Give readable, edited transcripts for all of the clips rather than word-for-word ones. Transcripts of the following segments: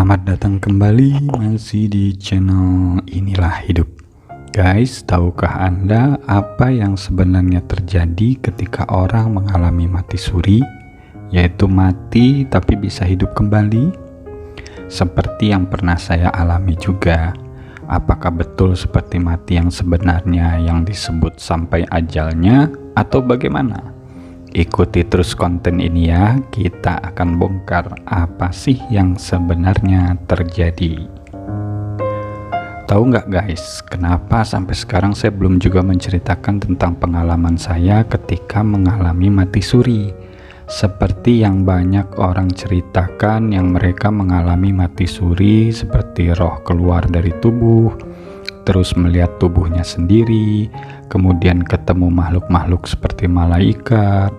Selamat datang kembali masih di channel Inilah Hidup. Guys, tahukah Anda apa yang sebenarnya terjadi ketika orang mengalami mati suri? Yaitu mati tapi bisa hidup kembali? Seperti yang pernah saya alami juga. Apakah betul seperti mati yang sebenarnya yang disebut sampai ajalnya atau bagaimana? Ikuti terus konten ini ya, kita akan bongkar apa sih yang sebenarnya terjadi. Tahu nggak guys, kenapa sampai sekarang saya belum juga menceritakan tentang pengalaman saya ketika mengalami mati suri? Seperti yang banyak orang ceritakan yang mereka mengalami mati suri seperti roh keluar dari tubuh, terus melihat tubuhnya sendiri, kemudian ketemu makhluk-makhluk seperti malaikat,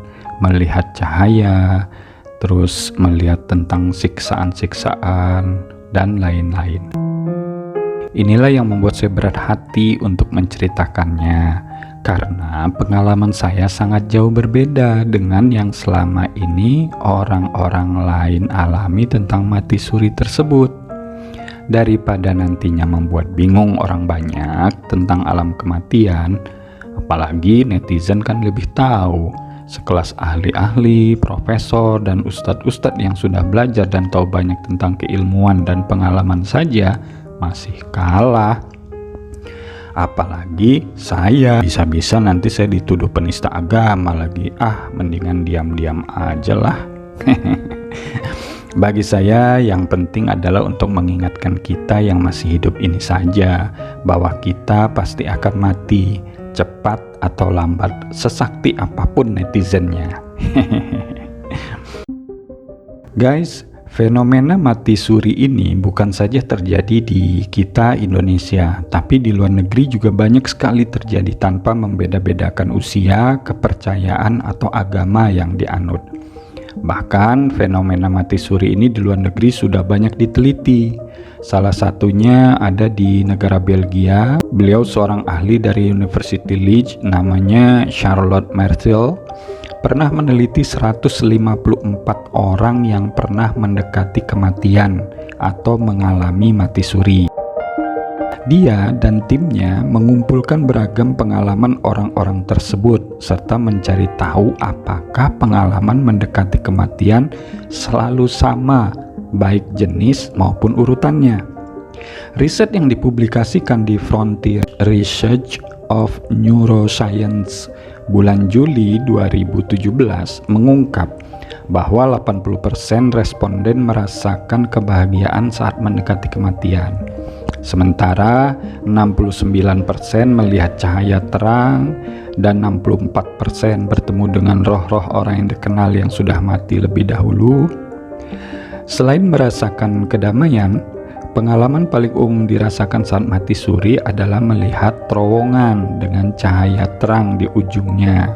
melihat cahaya, terus melihat tentang siksaan-siksaan, dan lain-lain. Inilah yang membuat saya berat hati untuk menceritakannya, karena pengalaman saya sangat jauh berbeda dengan yang selama ini orang-orang lain alami tentang mati suri tersebut. Daripada nantinya membuat bingung orang banyak tentang alam kematian, apalagi netizen kan lebih tahu. Sekelas ahli-ahli, profesor, dan ustadz-ustadz yang sudah belajar dan tahu banyak tentang keilmuan dan pengalaman saja masih kalah. Apalagi saya, bisa-bisa nanti saya dituduh penista agama lagi. Mendingan diam-diam aja lah. Bagi saya yang penting adalah untuk mengingatkan kita yang masih hidup ini saja bahwa kita pasti akan mati, cepat atau lambat, sesakti apapun netizennya. Guys, fenomena mati suri ini bukan saja terjadi di kita Indonesia, tapi di luar negeri juga banyak sekali terjadi tanpa membeda-bedakan usia, kepercayaan atau agama yang dianut. Bahkan fenomena mati suri ini di luar negeri sudah banyak diteliti. Salah satunya ada di negara Belgia. Beliau seorang ahli dari University Leeds, namanya Charlotte Martel, pernah meneliti 154 orang yang pernah mendekati kematian atau mengalami mati suri. Dia dan timnya mengumpulkan beragam pengalaman orang-orang tersebut serta mencari tahu apakah pengalaman mendekati kematian selalu sama, baik jenis maupun urutannya. Riset yang dipublikasikan di Frontier Research of Neuroscience bulan Juli 2017 mengungkap bahwa 80% responden merasakan kebahagiaan saat mendekati kematian. Sementara 69% melihat cahaya terang dan 64% bertemu dengan roh-roh orang yang dikenal yang sudah mati lebih dahulu. Selain merasakan kedamaian, pengalaman paling umum dirasakan saat mati suri adalah melihat terowongan dengan cahaya terang di ujungnya.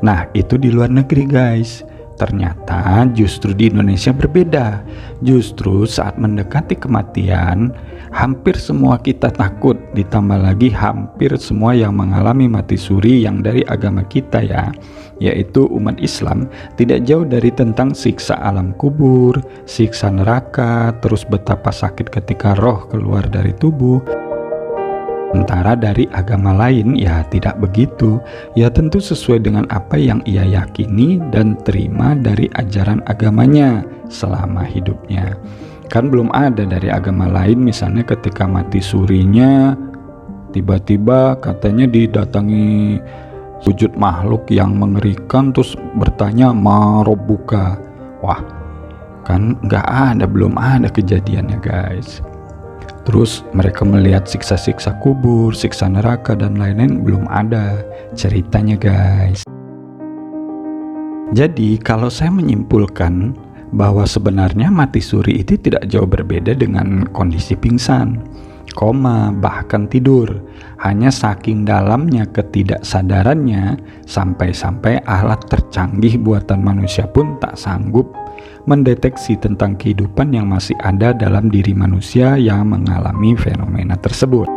Nah, itu di luar negeri guys. Ternyata justru di Indonesia berbeda. Justru saat mendekati kematian, hampir semua kita takut. Ditambah lagi hampir semua yang mengalami mati suri yang dari agama kita ya, yaitu umat Islam, tidak jauh dari tentang siksa alam kubur, siksa neraka, terus betapa sakit ketika roh keluar dari tubuh. Sementara dari agama lain ya tidak begitu, ya tentu sesuai dengan apa yang ia yakini dan terima dari ajaran agamanya selama hidupnya. Kan belum ada dari agama lain misalnya ketika mati surinya tiba-tiba katanya didatangi wujud makhluk yang mengerikan terus bertanya marobuka. Wah, kan nggak ada, belum ada kejadiannya guys. Terus mereka melihat siksa-siksa kubur, siksa neraka dan lain-lain, belum ada ceritanya guys. Jadi kalau saya menyimpulkan bahwa sebenarnya mati suri itu tidak jauh berbeda dengan kondisi pingsan, koma, bahkan tidur. Hanya saking dalamnya ketidaksadarannya sampai-sampai alat tercanggih buatan manusia pun tak sanggup mendeteksi tentang kehidupan yang masih ada dalam diri manusia yang mengalami fenomena tersebut.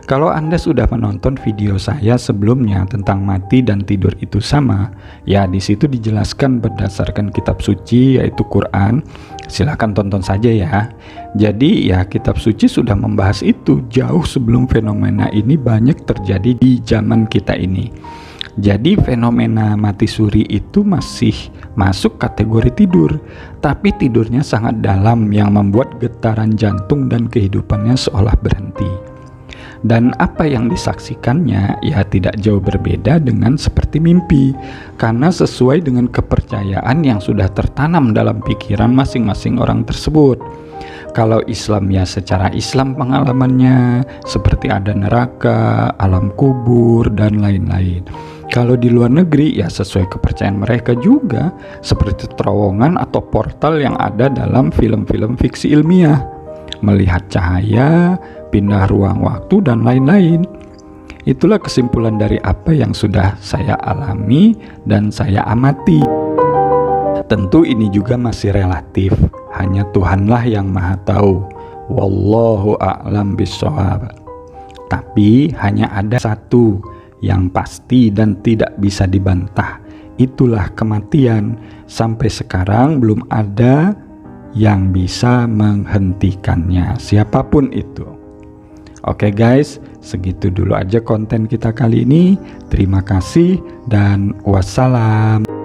Kalau Anda sudah menonton video saya sebelumnya tentang mati dan tidur itu sama, ya di situ dijelaskan berdasarkan kitab suci yaitu Quran, Silahkan tonton saja ya. Jadi ya kitab suci sudah membahas itu jauh sebelum fenomena ini banyak terjadi di zaman kita ini. Jadi fenomena mati suri itu masih masuk kategori tidur, tapi tidurnya sangat dalam yang membuat getaran jantung dan kehidupannya seolah berhenti. Dan apa yang disaksikannya ya tidak jauh berbeda dengan seperti mimpi, karena sesuai dengan kepercayaan yang sudah tertanam dalam pikiran masing-masing orang tersebut. Kalau Islam ya secara Islam pengalamannya seperti ada neraka, alam kubur, dan lain-lain. Kalau di luar negeri ya sesuai kepercayaan mereka juga, seperti terowongan atau portal yang ada dalam film-film fiksi ilmiah, melihat cahaya, pindah ruang waktu, dan lain-lain. Itulah kesimpulan dari apa yang sudah saya alami dan saya amati. Tentu ini juga masih relatif, hanya Tuhanlah yang maha tahu. Wallahu a'lam bishawab. Tapi hanya ada satu yang pasti dan tidak bisa dibantah, itulah kematian. Sampai sekarang belum ada yang bisa menghentikannya, siapapun itu. Oke guys, segitu dulu aja konten kita kali ini. Terima kasih dan wassalam.